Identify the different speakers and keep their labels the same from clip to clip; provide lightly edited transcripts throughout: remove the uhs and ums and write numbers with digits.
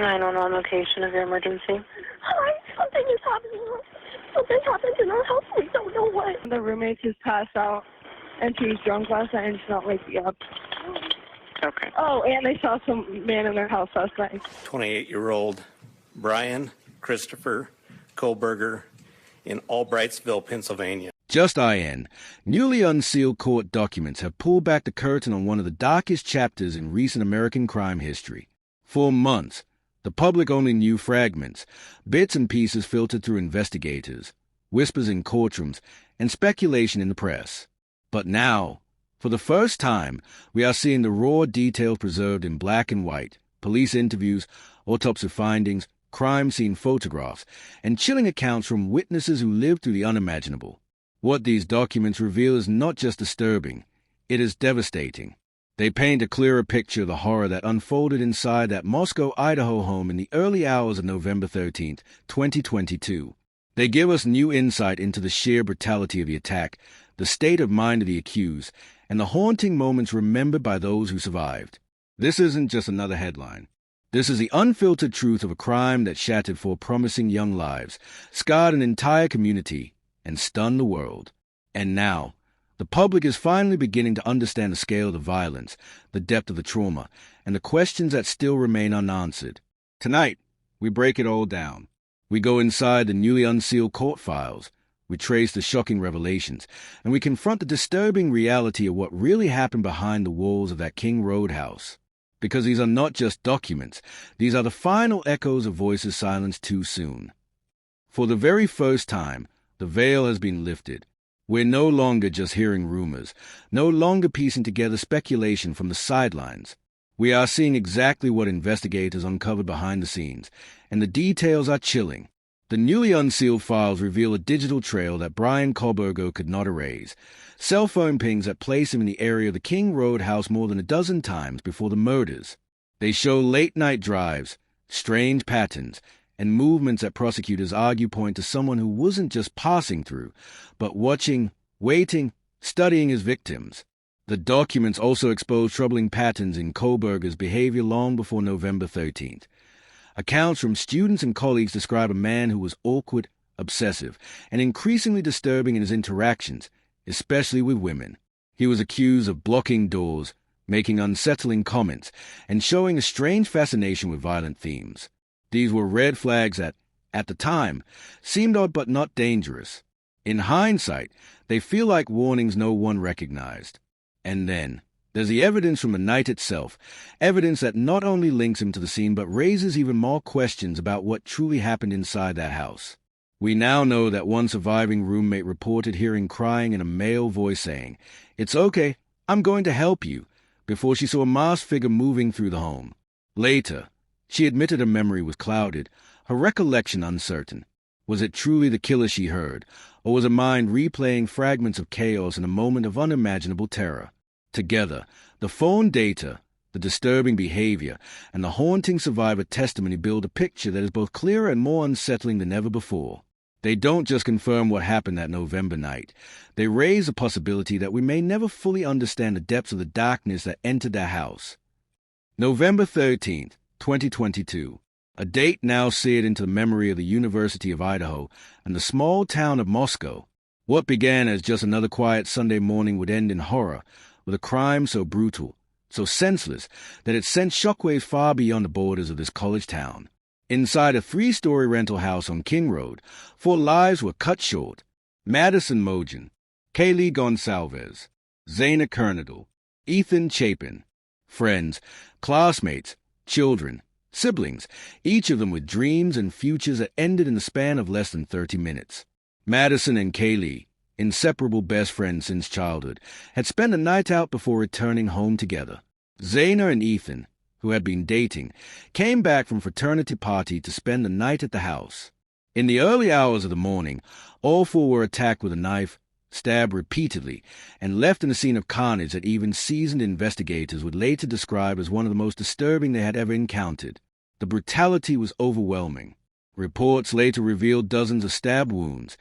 Speaker 1: 911 location of your emergency.
Speaker 2: Hi, something is happening. Something happened in our house. We don't know what.
Speaker 3: The roommate just passed out, and she was drunk last night and she's not waking up.
Speaker 1: Okay.
Speaker 3: Oh, and they saw some man in their house last night.
Speaker 4: 28-year-old Bryan Christopher Kohberger in Albrightsville, Pennsylvania.
Speaker 5: Just IN. Newly unsealed court documents have pulled back the curtain on one of the darkest chapters in recent American crime history. For months, the public only knew fragments, bits and pieces filtered through investigators, whispers in courtrooms, and speculation in the press. But now, for the first time, we are seeing the raw details preserved in black and white, police interviews, autopsy findings, crime scene photographs, and chilling accounts from witnesses who lived through the unimaginable. What these documents reveal is not just disturbing, it is devastating. They paint a clearer picture of the horror that unfolded inside that Moscow, Idaho home in the early hours of November 13, 2022. They give us new insight into the sheer brutality of the attack, the state of mind of the accused, and the haunting moments remembered by those who survived. This isn't just another headline. This is the unfiltered truth of a crime that shattered 4 promising young lives, scarred an entire community, and stunned the world. And now, the public is finally beginning to understand the scale of the violence, the depth of the trauma, and the questions that still remain unanswered. Tonight, we break it all down. We go inside the newly unsealed court files, we trace the shocking revelations, and we confront the disturbing reality of what really happened behind the walls of that King Road house. Because these are not just documents, these are the final echoes of voices silenced too soon. For the very first time, the veil has been lifted. We're no longer just hearing rumors, no longer piecing together speculation from the sidelines. We are seeing exactly what investigators uncovered behind the scenes, and the details are chilling. The newly unsealed files reveal a digital trail that Bryan Kohberger could not erase, cell phone pings that place him in the area of the King Road house more than a dozen times before the murders. They show late-night drives, strange patterns, and movements that prosecutors argue point to someone who wasn't just passing through, but watching, waiting, studying his victims. The documents also expose troubling patterns in Kohberger's behavior long before November 13th. Accounts from students and colleagues describe a man who was awkward, obsessive, and increasingly disturbing in his interactions, especially with women. He was accused of blocking doors, making unsettling comments, and showing a strange fascination with violent themes. These were red flags that, at the time, seemed odd but not dangerous. In hindsight, they feel like warnings no one recognized. And then, there's the evidence from the night itself, evidence that not only links him to the scene but raises even more questions about what truly happened inside that house. We now know that one surviving roommate reported hearing crying in a male voice saying, "It's okay, I'm going to help you," before she saw a masked figure moving through the home. Later, she admitted her memory was clouded, her recollection uncertain. Was it truly the killer she heard, or was her mind replaying fragments of chaos in a moment of unimaginable terror? Together, the phone data, the disturbing behavior, and the haunting survivor testimony build a picture that is both clearer and more unsettling than ever before. They don't just confirm what happened that November night. They raise the possibility that we may never fully understand the depths of the darkness that entered that house. November 13th, 2022, a date now seared into the memory of the University of Idaho and the small town of Moscow. What began as just another quiet Sunday morning would end in horror, with a crime so brutal, so senseless, that it sent shockwaves far beyond the borders of this college town. Inside a 3-story rental house on King Road, 4 lives were cut short. Madison Mogen, Kaylee Goncalves, Xana Kernodle, Ethan Chapin. Friends, classmates, children, siblings, each of them with dreams and futures that ended in the span of less than 30 minutes. Madison and Kaylee, inseparable best friends since childhood, had spent a night out before returning home together. Xana and Ethan, who had been dating, came back from fraternity party to spend the night at the house. In the early hours of the morning, all 4 were attacked with a knife, stabbed repeatedly, and left in a scene of carnage that even seasoned investigators would later describe as one of the most disturbing they had ever encountered. The brutality was overwhelming. Reports later revealed dozens of stab wounds.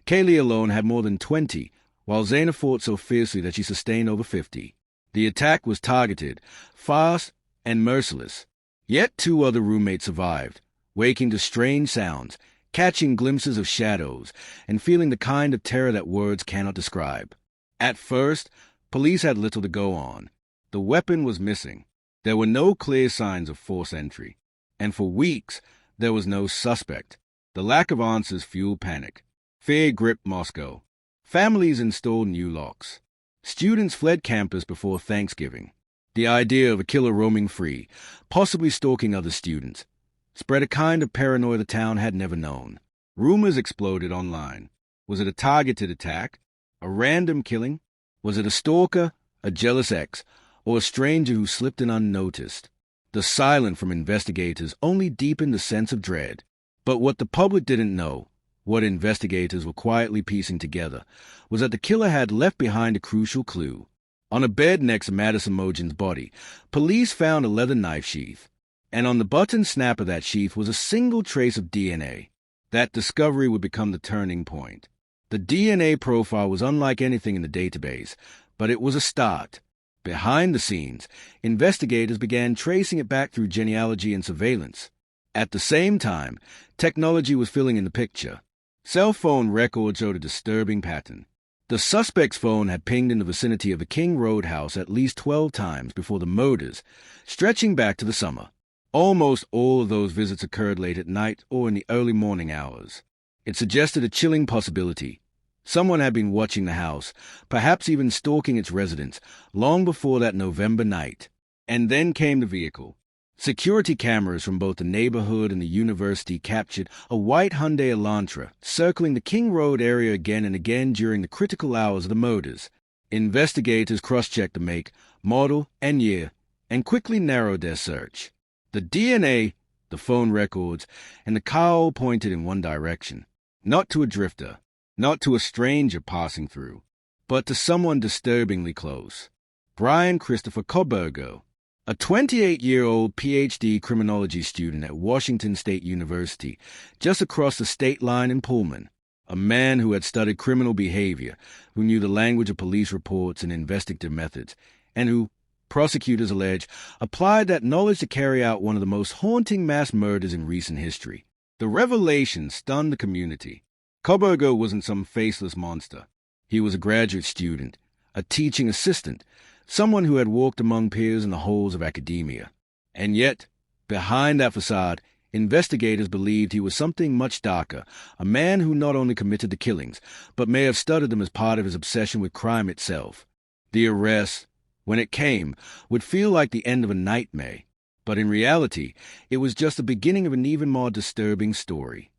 Speaker 5: Kaylee alone had more than 20, while Xana fought so fiercely that she sustained over 50. The attack was targeted, fast, and merciless. Yet 2 other roommates survived, waking to strange sounds, catching glimpses of shadows, and feeling the kind of terror that words cannot describe. At first, police had little to go on. The weapon was missing. There were no clear signs of forced entry. And for weeks, there was no suspect. The lack of answers fueled panic. Fear gripped Moscow. Families installed new locks. Students fled campus before Thanksgiving. The idea of a killer roaming free, possibly stalking other students, spread a kind of paranoia the town had never known. Rumors exploded online. Was it a targeted attack? A random killing? Was it a stalker, a jealous ex, or a stranger who slipped in unnoticed? The silence from investigators only deepened the sense of dread. But what the public didn't know, what investigators were quietly piecing together, was that the killer had left behind a crucial clue. On a bed next to Madison Mogen's body, police found a leather knife sheath, and on the button snap of that sheath was a single trace of DNA. That discovery would become the turning point. The DNA profile was unlike anything in the database, but it was a start. Behind the scenes, investigators began tracing it back through genealogy and surveillance. At the same time, technology was filling in the picture. Cell phone records showed a disturbing pattern. The suspect's phone had pinged in the vicinity of the King Road house at least 12 times before the murders, stretching back to the summer. Almost all of those visits occurred late at night or in the early morning hours. It suggested a chilling possibility. Someone had been watching the house, perhaps even stalking its residents, long before that November night. And then came the vehicle. Security cameras from both the neighborhood and the university captured a white Hyundai Elantra circling the King Road area again and again during the critical hours of the murders. Investigators cross-checked the make, model, and year, and quickly narrowed their search. The DNA, the phone records, and the car all pointed in one direction. Not to a drifter, not to a stranger passing through, but to someone disturbingly close. Bryan Kohberger, a 28-year-old Ph.D. criminology student at Washington State University, just across the state line in Pullman, a man who had studied criminal behavior, who knew the language of police reports and investigative methods, and who, prosecutors allege, applied that knowledge to carry out one of the most haunting mass murders in recent history. The revelation stunned the community. Kohberger wasn't some faceless monster. He was a graduate student, a teaching assistant, someone who had walked among peers in the halls of academia. And yet, behind that facade, investigators believed he was something much darker, a man who not only committed the killings, but may have studied them as part of his obsession with crime itself. The arrest, when it came, would feel like the end of a nightmare, but in reality, it was just the beginning of an even more disturbing story.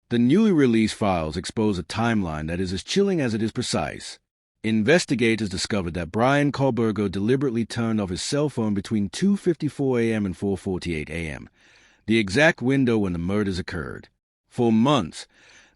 Speaker 5: The newly released files expose a timeline that is as chilling as it is precise. Investigators discovered that Bryan Kohberger deliberately turned off his cell phone between 2:54 a.m. and 4:48 a.m., the exact window when the murders occurred. For months,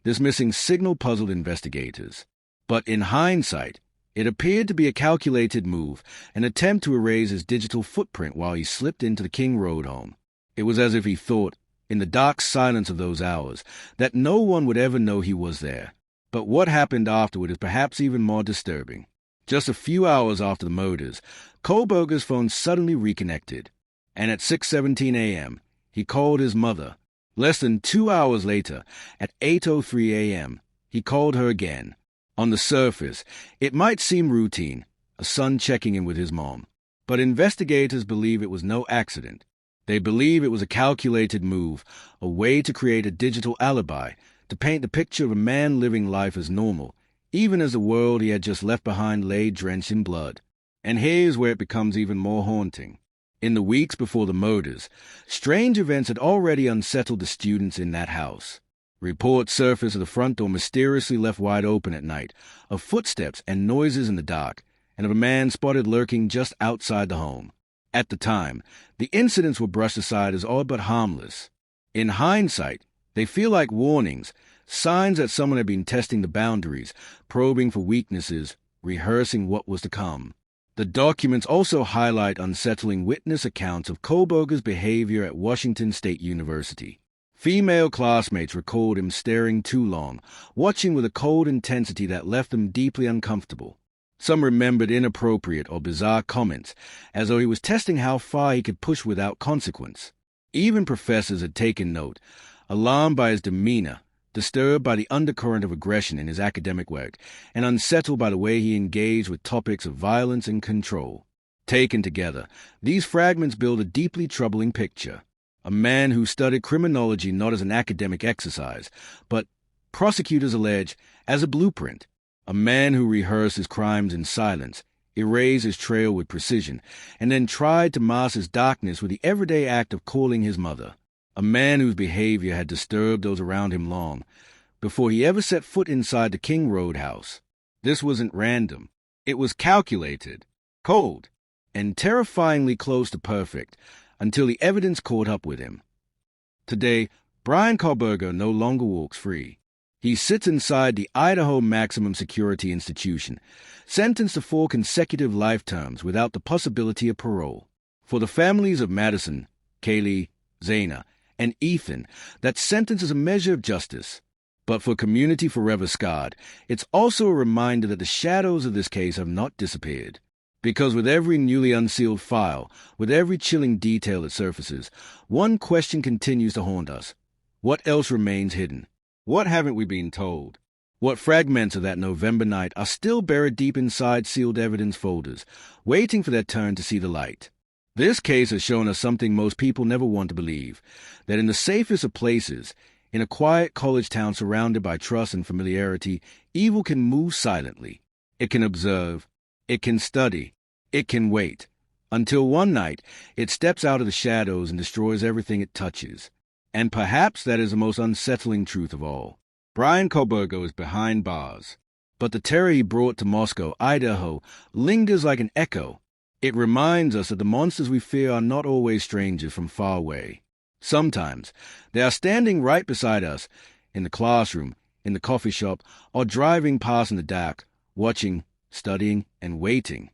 Speaker 5: this missing signal puzzled investigators. But in hindsight, it appeared to be a calculated move, an attempt to erase his digital footprint while he slipped into the King Road home. It was as if he thought, in the dark silence of those hours, that no one would ever know he was there. But what happened afterward is perhaps even more disturbing. Just a few hours after the murders, Kohberger's phone suddenly reconnected, and at 6:17 a.m., he called his mother. Less than 2 hours later, at 8:03 a.m., he called her again. On the surface, it might seem routine, a son checking in with his mom, but investigators believe it was no accident. They believe it was a calculated move, a way to create a digital alibi, to paint the picture of a man living life as normal, even as the world he had just left behind lay drenched in blood. And here's where it becomes even more haunting. In the weeks before the murders, strange events had already unsettled the students in that house. Reports surfaced of the front door mysteriously left wide open at night, of footsteps and noises in the dark, and of a man spotted lurking just outside the home. At the time, the incidents were brushed aside as all but harmless. In hindsight, they feel like warnings, signs that someone had been testing the boundaries, probing for weaknesses, rehearsing what was to come. The documents also highlight unsettling witness accounts of Kohberger's behavior at Washington State University. Female classmates recalled him staring too long, watching with a cold intensity that left them deeply uncomfortable. Some remembered inappropriate or bizarre comments, as though he was testing how far he could push without consequence. Even professors had taken note, alarmed by his demeanor, disturbed by the undercurrent of aggression in his academic work, and unsettled by the way he engaged with topics of violence and control. Taken together, these fragments build a deeply troubling picture. A man who studied criminology not as an academic exercise, but, prosecutors allege, as a blueprint. A man who rehearsed his crimes in silence, erased his trail with precision, and then tried to mask his darkness with the everyday act of calling his mother. A man whose behavior had disturbed those around him long, before he ever set foot inside the King Road house. This wasn't random. It was calculated, cold, and terrifyingly close to perfect, until the evidence caught up with him. Today, Bryan Kohberger no longer walks free. He sits inside the Idaho Maximum Security Institution, sentenced to 4 consecutive life terms without the possibility of parole. For the families of Madison, Kaylee, Xana, and Ethan, that sentence is a measure of justice. But for community forever scarred, it's also a reminder that the shadows of this case have not disappeared. Because with every newly unsealed file, with every chilling detail that surfaces, one question continues to haunt us. What else remains hidden? What haven't we been told? What fragments of that November night are still buried deep inside sealed evidence folders, waiting for their turn to see the light? This case has shown us something most people never want to believe, that in the safest of places, in a quiet college town surrounded by trust and familiarity, evil can move silently. It can observe. It can study. It can wait. Until one night, it steps out of the shadows and destroys everything it touches. And perhaps that is the most unsettling truth of all. Bryan Kohberger is behind bars. But the terror he brought to Moscow, Idaho, lingers like an echo. It reminds us that the monsters we fear are not always strangers from far away. Sometimes they are standing right beside us, in the classroom, in the coffee shop, or driving past in the dark, watching, studying, and waiting.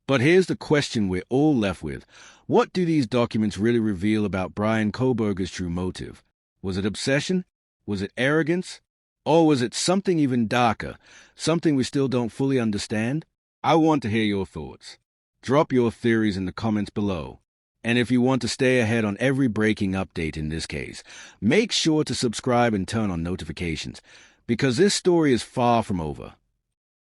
Speaker 5: But here's the question we're all left with. What do these documents really reveal about Bryan Kohberger's true motive? Was it obsession? Was it arrogance? Or was it something even darker, something we still don't fully understand? I want to hear your thoughts. Drop your theories in the comments below. And if you want to stay ahead on every breaking update in this case, make sure to subscribe and turn on notifications, because this story is far from over.